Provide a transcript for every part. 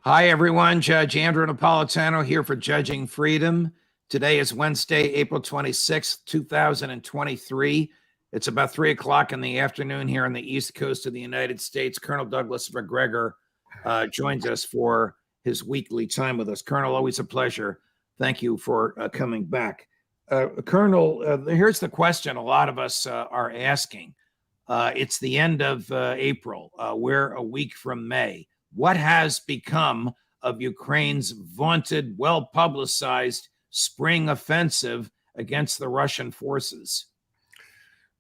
Hi, everyone. Judge Andrew Napolitano here for Judging Freedom. Today is Wednesday, April 26th, 2023. It's about 3 o'clock in the afternoon here on the East Coast of the United States. Colonel Douglas Macgregor joins us for his weekly time with us. Colonel, always a pleasure. Thank you for coming back. Colonel, here's the question a lot of us are asking. It's the end of April. We're a week from May. What has become of Ukraine's vaunted, well-publicized spring offensive against the Russian forces?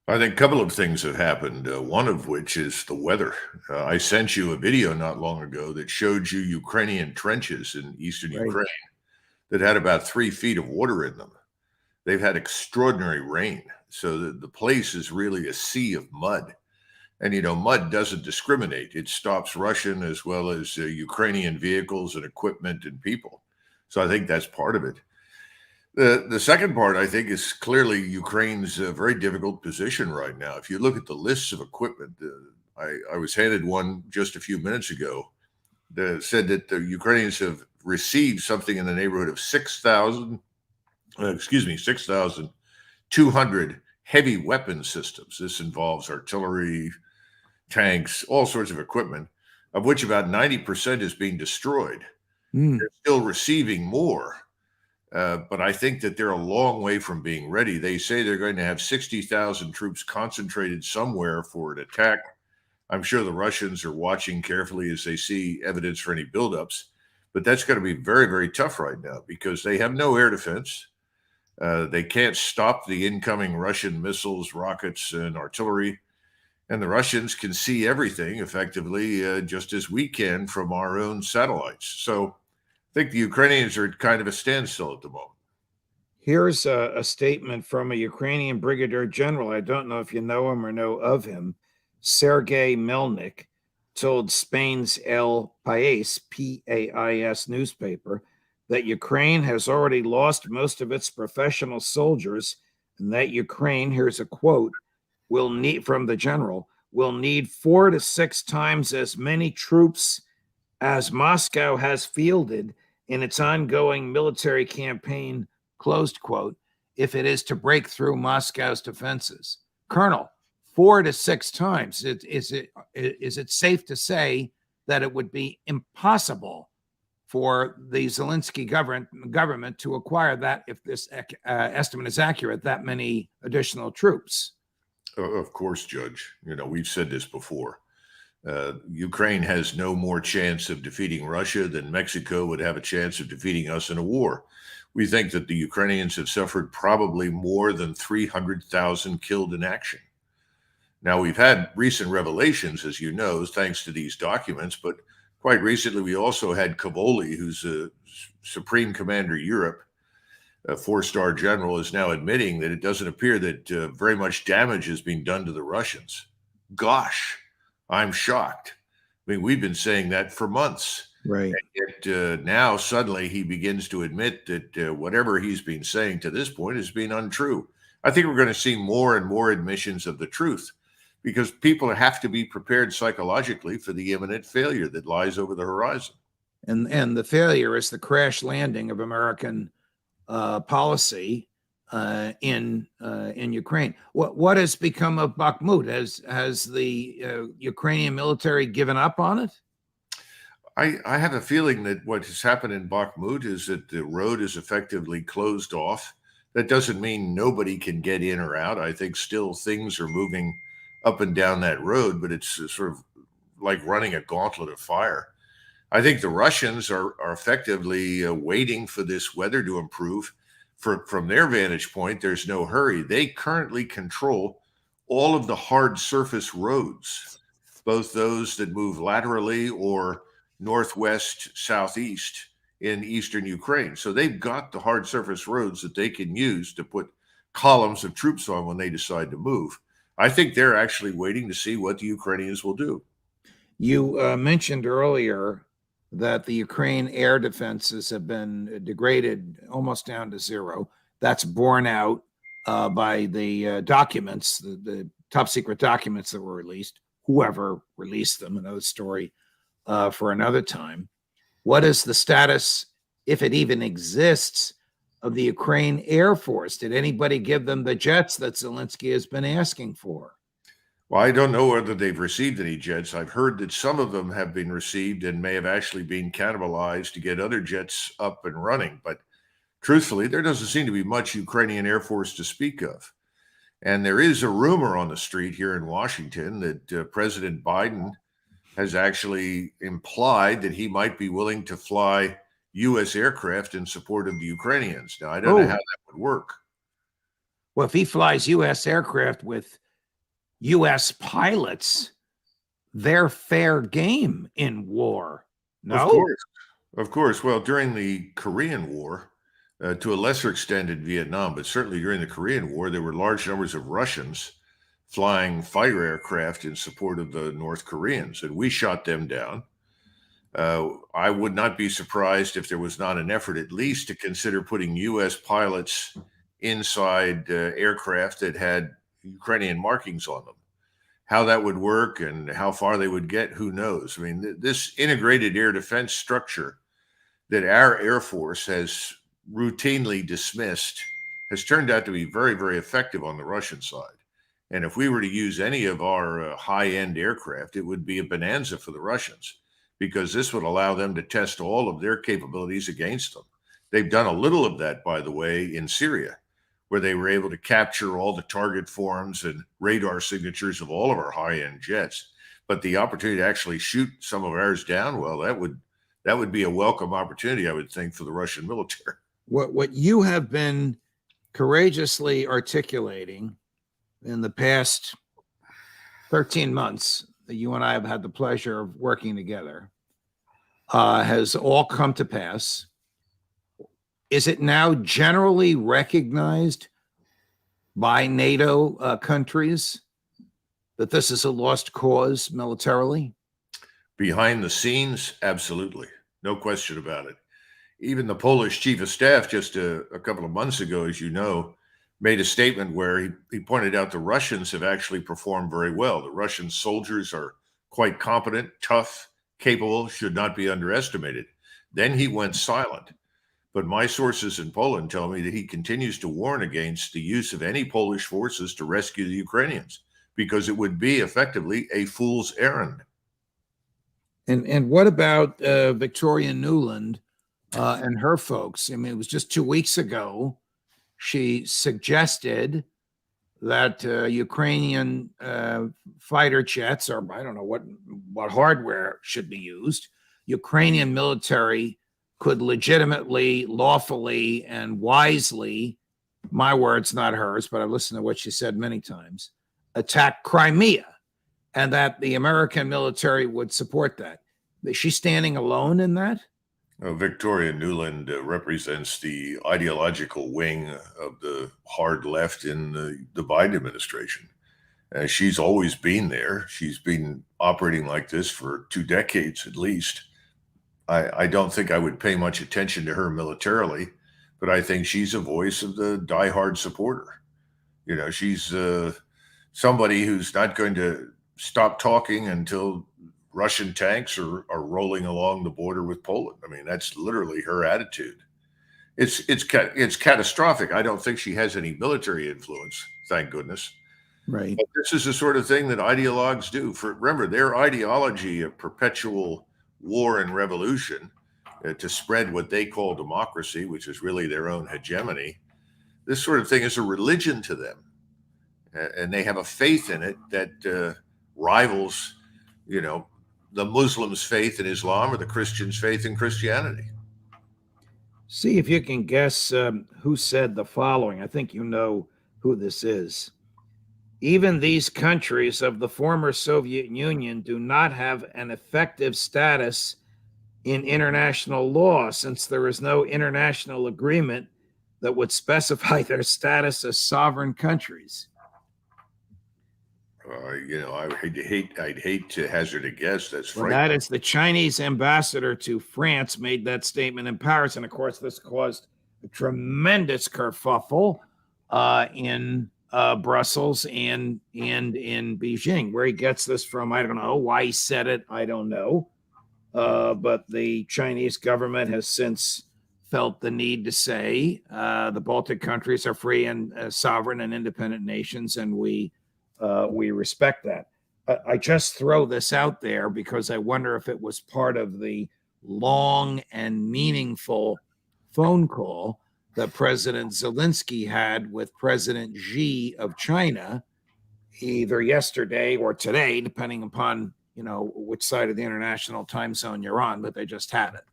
I think a couple of things have happened, one of which is the weather. I sent you a video not long ago that showed you Ukrainian trenches in eastern Ukraine that had about 3 feet of water in them. They've had extraordinary rain, so the place is really a sea of mud. And, mud doesn't discriminate. It stops Russian as well as Ukrainian vehicles and equipment and people. So I think that's part of it. The second part, I think, is clearly Ukraine's very difficult position right now. If you look at the lists of equipment, I was handed one just a few minutes ago that said that the Ukrainians have received something in the neighborhood of 6,200 heavy weapon systems. This involves artillery, tanks, all sorts of equipment, of which about 90% is being destroyed. They're still receiving more, but I think that they're a long way from being ready. They say they're going to have 60,000 troops concentrated somewhere for an attack. I'm sure the Russians are watching carefully as they see evidence for any buildups, but that's going to be very, very tough right now because they have no air defense. They can't stop the incoming Russian missiles, rockets, and artillery. And the Russians can see everything effectively, just as we can from our own satellites. So I think the Ukrainians are at kind of a standstill at the moment. Here's a statement from a Ukrainian brigadier general. I don't know if you know him or know of him. Sergei Melnik told Spain's El País, P-A-I-S newspaper, that Ukraine has already lost most of its professional soldiers and that Ukraine, here's a quote, will need, from the general, will need 4 to 6 times as many troops as Moscow has fielded in its ongoing military campaign, closed quote, if it is to break through Moscow's defenses. Colonel, 4 to 6 times. Is it safe to say that it would be impossible for the Zelenskyy government to acquire that, if this estimate is accurate, that many additional troops? Of course, Judge. We've said this before. Ukraine has no more chance of defeating Russia than Mexico would have a chance of defeating us in a war. We think that the Ukrainians have suffered probably more than 300,000 killed in action. Now, we've had recent revelations, as you know, thanks to these documents, but quite recently we also had Cavoli, who's a Supreme Commander Europe, a 4-star general, is now admitting that it doesn't appear that very much damage has been done to the Russians. Gosh, I'm shocked. I mean, we've been saying that for months. Right. And yet now suddenly he begins to admit that whatever he's been saying to this point has been untrue. I think we're going to see more and more admissions of the truth because people have to be prepared psychologically for the imminent failure that lies over the horizon. And the failure is the crash landing of American policy in Ukraine. What has become of Bakhmut? Has the Ukrainian military given up on it? I have a feeling that what has happened in Bakhmut is that the road is effectively closed off. That doesn't mean nobody can get in or out. I think still things are moving up and down that road, but it's sort of like running a gauntlet of fire. I think the Russians are effectively waiting for this weather to improve. From their vantage point, there's no hurry. They currently control all of the hard surface roads, both those that move laterally or northwest, southeast in eastern Ukraine. So they've got the hard surface roads that they can use to put columns of troops on when they decide to move. I think they're actually waiting to see what the Ukrainians will do. You mentioned earlier that the Ukraine air defenses have been degraded almost down to zero. That's borne out by the documents, the top secret documents that were released. Whoever released them, another story for another time. What is the status, if it even exists, of the Ukraine Air Force? Did anybody give them the jets that Zelenskyy has been asking for? Well, I don't know whether they've received any jets. I've heard that some of them have been received and may have actually been cannibalized to get other jets up and running. But truthfully, there doesn't seem to be much Ukrainian Air Force to speak of. And there is a rumor on the street here in Washington that President Biden has actually implied that he might be willing to fly U.S. aircraft in support of the Ukrainians. Now, I don't know how that would work. Well, if he flies U.S. aircraft with U.S. pilots, they're fair game in war. No? Of course. Well, during the Korean War, to a lesser extent in Vietnam, but certainly during the Korean War, there were large numbers of Russians flying fighter aircraft in support of the North Koreans, and we shot them down. I would not be surprised if there was not an effort at least to consider putting U.S. pilots inside aircraft that had Ukrainian markings on them. How that would work and how far they would get, who knows? I mean, this integrated air defense structure that our Air Force has routinely dismissed has turned out to be very, very effective on the Russian side. And if we were to use any of our high-end aircraft, it would be a bonanza for the Russians, because this would allow them to test all of their capabilities against them. They've done a little of that, by the way, in Syria, where they were able to capture all the target forms and radar signatures of all of our high-end jets. But the opportunity to actually shoot some of ours down, well, that would be a welcome opportunity, I would think, for the Russian military. What you have been courageously articulating in the past 13 months that you and I have had the pleasure of working together has all come to pass. Is it now generally recognized by NATO countries that this is a lost cause militarily? Behind the scenes, absolutely. No question about it. Even the Polish chief of staff just a couple of months ago, as you know, made a statement where he pointed out the Russians have actually performed very well. The Russian soldiers are quite competent, tough, capable, should not be underestimated. Then he went silent. But my sources in Poland tell me that he continues to warn against the use of any Polish forces to rescue the Ukrainians, because it would be effectively a fool's errand. And what about Victoria Nuland and her folks? I mean, it was just 2 weeks ago she suggested that Ukrainian fighter jets, or I don't know what hardware should be used, Ukrainian military could legitimately, lawfully, and wisely, my words, not hers, but I've listened to what she said many times, attack Crimea, and that the American military would support that. Is she standing alone in that? Victoria Nuland represents the ideological wing of the hard left in the Biden administration. She's always been there. She's been operating like this for 2 decades at least. I don't think I would pay much attention to her militarily, but I think she's a voice of the diehard supporter. You know, she's somebody who's not going to stop talking until Russian tanks are rolling along the border with Poland. I mean, that's literally her attitude. It's catastrophic. I don't think she has any military influence, thank goodness. Right. But this is the sort of thing that ideologues do. Remember, their ideology of perpetual war and revolution to spread what they call democracy, which is really their own hegemony. This sort of thing is a religion to them, and they have a faith in it that rivals, the Muslims' faith in Islam or the Christians' faith in Christianity. See if you can guess who said the following. I think you know who this is. Even these countries of the former Soviet Union do not have an effective status in international law, since there is no international agreement that would specify their status as sovereign countries. I'd hate to hazard a guess. That's well, that is the Chinese ambassador to France made that statement in Paris, and of course, this caused a tremendous kerfuffle in Brussels and in Beijing. Where he gets this from, I don't know. Why he said it, I don't know. but the Chinese government has since felt the need to say the Baltic countries are free and sovereign and independent nations, and we respect that. I just throw this out there because I wonder if it was part of the long and meaningful phone call that President Zelenskyy had with President Xi of China, either yesterday or today, depending upon which side of the international time zone you're on. But they just had it.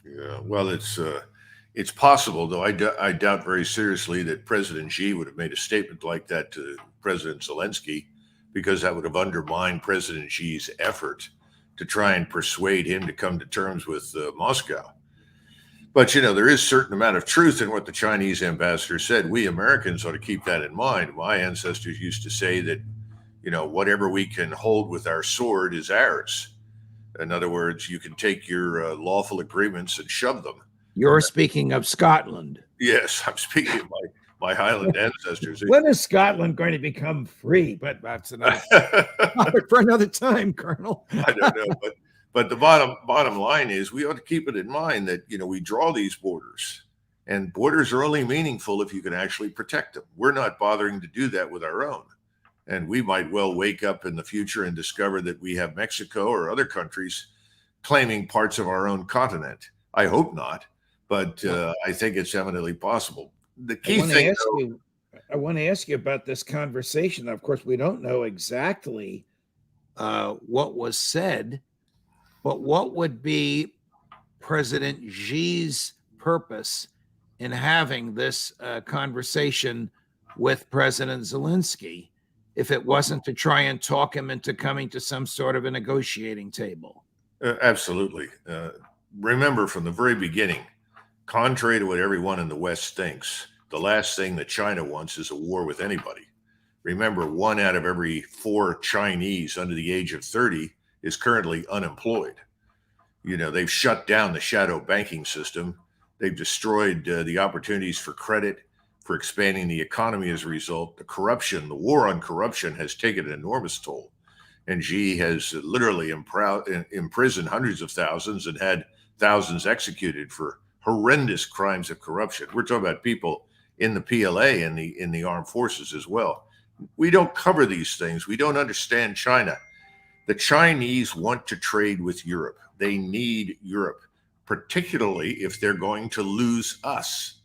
Yeah, well, it's possible, though. I doubt very seriously that President Xi would have made a statement like that to President Zelenskyy, because that would have undermined President Xi's effort to try and persuade him to come to terms with Moscow. But, there is a certain amount of truth in what the Chinese ambassador said. We Americans ought to keep that in mind. My ancestors used to say that, whatever we can hold with our sword is ours. In other words, you can take your lawful agreements and shove them. You're speaking of Scotland. Yes, I'm speaking of my Highland ancestors. When is Scotland going to become free? But that's another topic for another time, Colonel. I don't know, but the bottom line is we ought to keep it in mind that we draw these borders, and borders are only meaningful if you can actually protect them. We're not bothering to do that with our own, and we might well wake up in the future and discover that we have Mexico or other countries claiming parts of our own continent. I hope not, but I think it's eminently possible. The key thing, I want to ask you about this conversation. Of course, we don't know exactly what was said, but what would be President Xi's purpose in having this conversation with President Zelenskyy if it wasn't to try and talk him into coming to some sort of a negotiating table? Absolutely. Remember from the very beginning, contrary to what everyone in the West thinks, the last thing that China wants is a war with anybody. Remember, 1 out of every 4 Chinese under the age of 30 is currently unemployed. They've shut down the shadow banking system. They've destroyed the opportunities for credit, for expanding the economy as a result. The war on corruption has taken an enormous toll. And Xi has literally imprisoned hundreds of thousands and had thousands executed for horrendous crimes of corruption. We're talking about people in the PLA and in the armed forces as well. We don't cover these things. We don't understand China. The Chinese want to trade with Europe. They need Europe, particularly if they're going to lose us.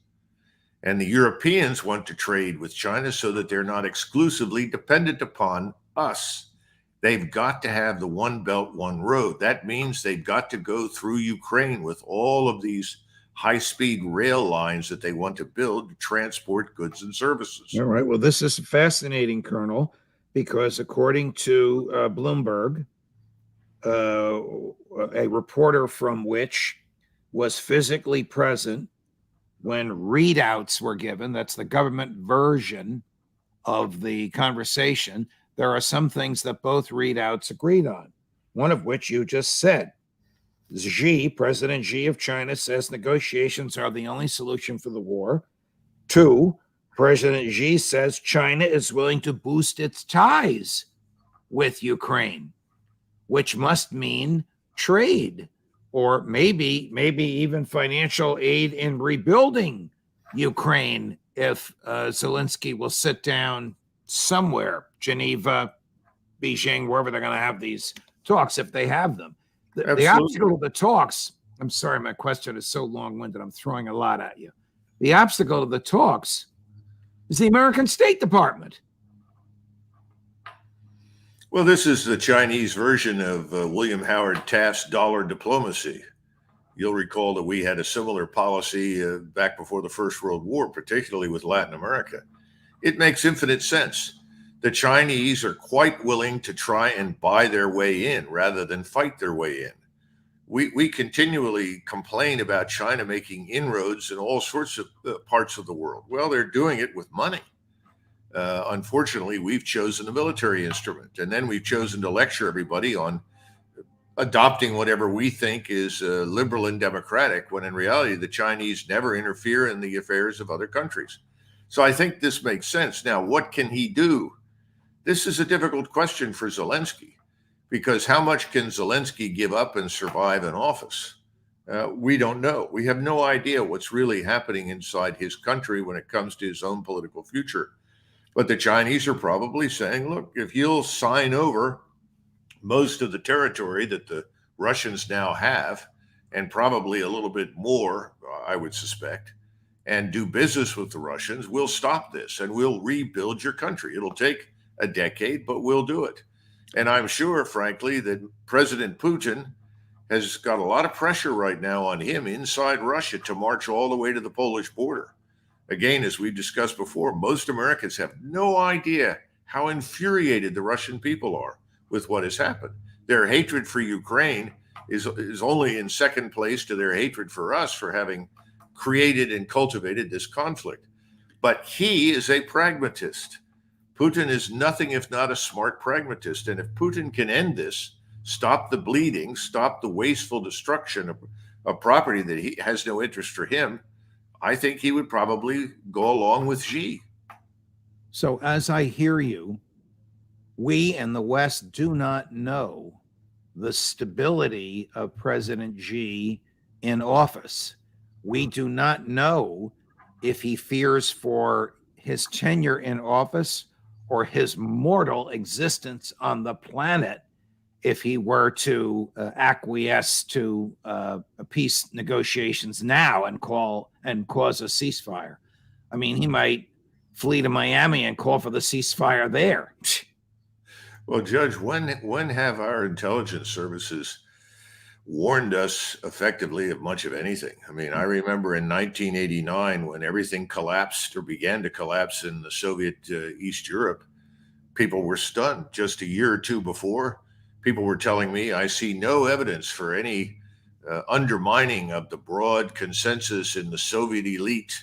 And the Europeans want to trade with China so that they're not exclusively dependent upon us. They've got to have the one belt, one road. That means they've got to go through Ukraine with all of these high-speed rail lines that they want to build to transport goods and services. All right. Well, this is fascinating, Colonel, because according to Bloomberg, a reporter from which was physically present when readouts were given, that's the government version of the conversation, there are some things that both readouts agreed on, one of which you just said. President Xi of China says negotiations are the only solution for the war. 2, President Xi says China is willing to boost its ties with Ukraine, which must mean trade, or maybe even financial aid in rebuilding Ukraine if Zelenskyy will sit down somewhere, Geneva, Beijing, wherever they're going to have these talks, if they have them. The obstacle to the talks, I'm sorry, my question is so long-winded, I'm throwing a lot at you. The obstacle to the talks is the American State Department. Well, this is the Chinese version of William Howard Taft's dollar diplomacy. You'll recall that we had a similar policy back before the First World War, particularly with Latin America. It makes infinite sense. The Chinese are quite willing to try and buy their way in rather than fight their way in. We continually complain about China making inroads in all sorts of parts of the world. Well, they're doing it with money. Unfortunately, we've chosen a military instrument, and then we've chosen to lecture everybody on adopting whatever we think is liberal and democratic, when in reality, the Chinese never interfere in the affairs of other countries. So I think this makes sense. Now, what can he do? This is a difficult question for Zelenskyy. because how much can Zelensky give up and survive in office? We don't know. We have no idea what's really happening inside his country when it comes to his own political future. But the Chinese are probably saying, look, if you'll sign over most of the territory that the Russians now have, and probably a little bit more, I would suspect, and do business with the Russians, we'll stop this and we'll rebuild your country. It'll take a decade, but we'll do it. And I'm sure, frankly, that President Putin has got a lot of pressure right now on him inside Russia to march all the way to the Polish border. Again, as we've discussed before, most Americans have no idea how infuriated the Russian people are with what has happened. Their hatred for Ukraine is only in second place to their hatred for us for having created and cultivated this conflict. But he is a pragmatist. Putin is nothing if not a smart pragmatist. And if Putin can end this, stop the bleeding, stop the wasteful destruction of property that he has no interest for him, I think he would probably go along with Xi. So, as I hear you, we in the West do not know the stability of President Xi in office. We do not know if he fears for his tenure in office or his mortal existence on the planet if he were to acquiesce to peace negotiations now and cause a ceasefire. I mean, he might flee to Miami and call for the ceasefire there. Well, Judge, when have our intelligence services warned us effectively of much of anything? I mean, I remember in 1989 when everything collapsed or began to collapse in the Soviet East Europe, people were stunned. Just a year or two before, people were telling me, I see no evidence for any undermining of the broad consensus in the Soviet elite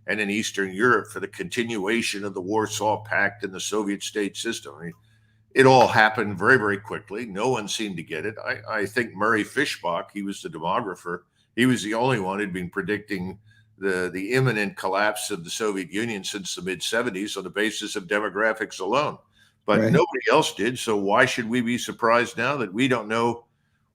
and in Eastern Europe for the continuation of the Warsaw Pact and the Soviet state system. I mean, it all happened very, very quickly. No one seemed to get it. I think Murray Fishbach, he was the demographer. He was the only one who'd been predicting the imminent collapse of the Soviet Union since the mid-'70s on the basis of demographics alone. But Right. nobody else did. So why should we be surprised now that we don't know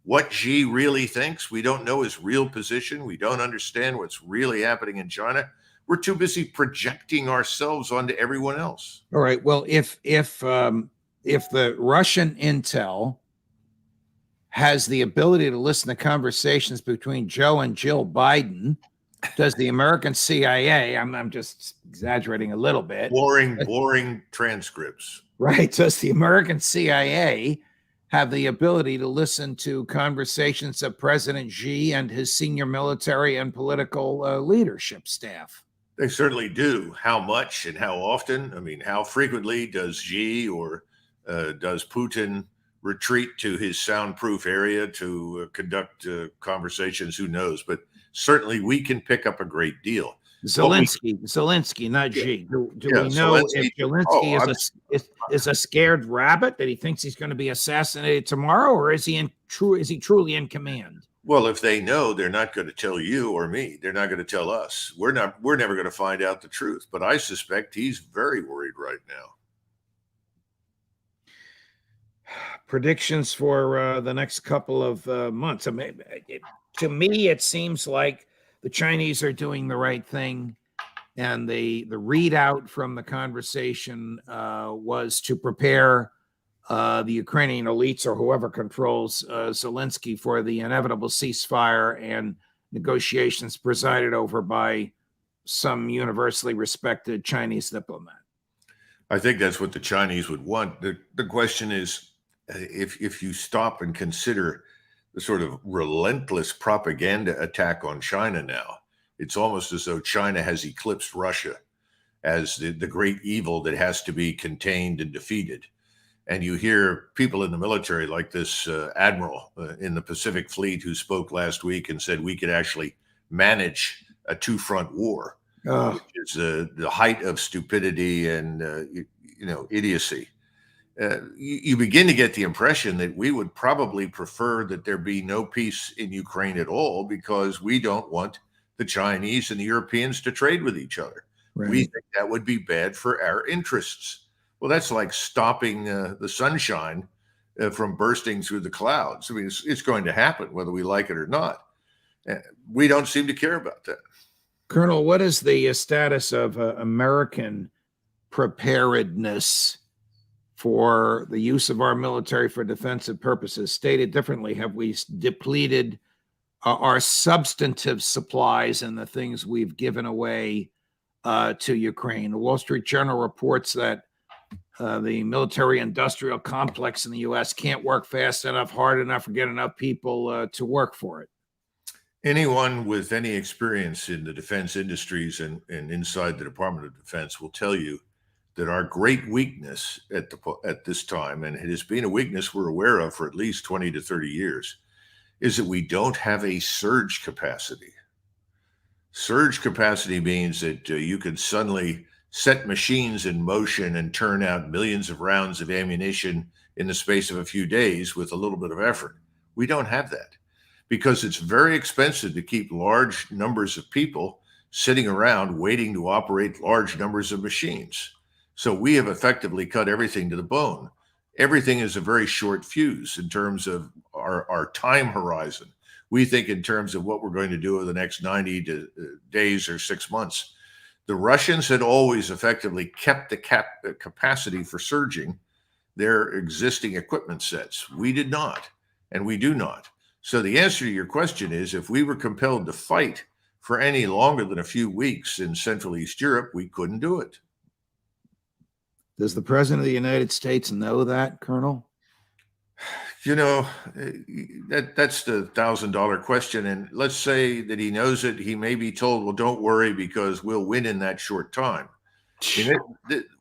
what Xi really thinks? We don't know his real position. We don't understand what's really happening in China. We're too busy projecting ourselves onto everyone else. All right. Well, if the Russian intel has the ability to listen to conversations between Joe and Jill Biden, does the American CIA, I'm just exaggerating a little bit, Boring transcripts. right? Does the American CIA have the ability to listen to conversations of President Xi and his senior military and political leadership staff? They certainly do. How much and how often? I mean, how frequently does Xi or does Putin retreat to his soundproof area to conduct conversations? Who knows? But certainly we can pick up a great deal. Zelensky, not Xi. Do Yeah, we know Zelensky- if Zelensky is a scared rabbit that he thinks he's going to be assassinated tomorrow, or is he truly in command? Well, if they know, they're not going to tell you or me. They're not going to tell us. We're never going to find out the truth. But I suspect he's very worried right now. Predictions for the next couple of months. I mean, to me, it seems like the Chinese are doing the right thing, and the readout from the conversation was to prepare the Ukrainian elites or whoever controls Zelensky for the inevitable ceasefire and negotiations presided over by some universally respected Chinese diplomat. I think that's what the Chinese would want. The question is, if you stop and consider the sort of relentless propaganda attack on China now, it's almost as though China has eclipsed Russia as the great evil that has to be contained and defeated. And you hear people in the military like this admiral in the Pacific Fleet who spoke last week and said we could actually manage a two-front war, which is the height of stupidity and idiocy. You begin to get the impression that we would probably prefer that there be no peace in Ukraine at all because we don't want the Chinese and the Europeans to trade with each other. Right. We think that would be bad for our interests. Well, that's like stopping the sunshine from bursting through the clouds. I mean, it's going to happen whether we like it or not. We don't seem to care about that. Colonel, what is the status of American preparedness for the use of our military for defensive purposes? Stated differently, have we depleted our substantive supplies and the things we've given away to Ukraine? The Wall Street Journal reports that the military-industrial complex in the U.S. can't work fast enough, hard enough, or get enough people to work for it. Anyone with any experience in the defense industries and inside the Department of Defense will tell you that our great weakness at this time, and it has been a weakness we're aware of for at least 20 to 30 years, is that we don't have a surge capacity. Surge capacity means that you can suddenly set machines in motion and turn out millions of rounds of ammunition in the space of a few days with a little bit of effort. We don't have that because it's very expensive to keep large numbers of people sitting around waiting to operate large numbers of machines. So we have effectively cut everything to the bone. Everything is a very short fuse in terms of our time horizon. We think in terms of what we're going to do over the next 90 days or 6 months. The Russians had always effectively kept the capacity for surging their existing equipment sets. We did not, and we do not. So the answer to your question is, if we were compelled to fight for any longer than a few weeks in Central East Europe, we couldn't do it. Does the President of the United States know that, Colonel? You know, that's the $1,000 question. And let's say that he knows it. He may be told, well, don't worry because we'll win in that short time.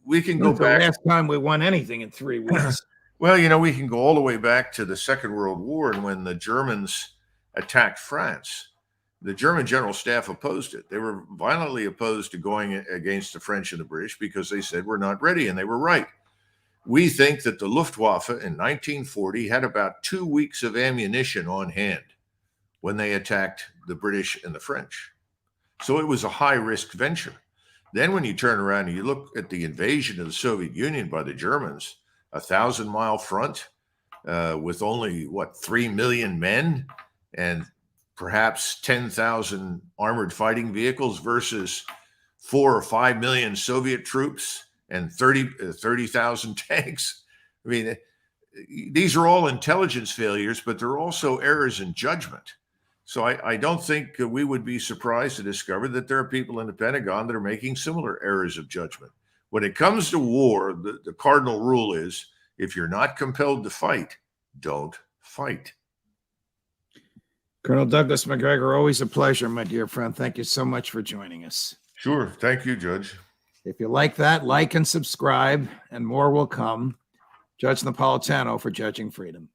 We can go back. The last time we won anything in 3 weeks. Well, you know, we can go all the way back to the Second World War and when the Germans attacked France. The German general staff opposed it. They were violently opposed to going against the French and the British because they said we're not ready, and they were right. We think that the Luftwaffe in 1940 had about 2 weeks of ammunition on hand when they attacked the British and the French. So it was a high-risk venture. Then when you turn around and you look at the invasion of the Soviet Union by the Germans, a 1,000-mile front with only, 3 million men and perhaps 10,000 armored fighting vehicles versus 4 or 5 million Soviet troops and 30,000 tanks. I mean, these are all intelligence failures, but they're also errors in judgment. So I don't think we would be surprised to discover that there are people in the Pentagon that are making similar errors of judgment. When it comes to war, the cardinal rule is, if you're not compelled to fight, don't fight. Colonel Douglas Macgregor, always a pleasure, my dear friend. Thank you so much for joining us. Sure. Thank you, Judge. If you like that, like and subscribe, and more will come. Judge Napolitano for Judging Freedom.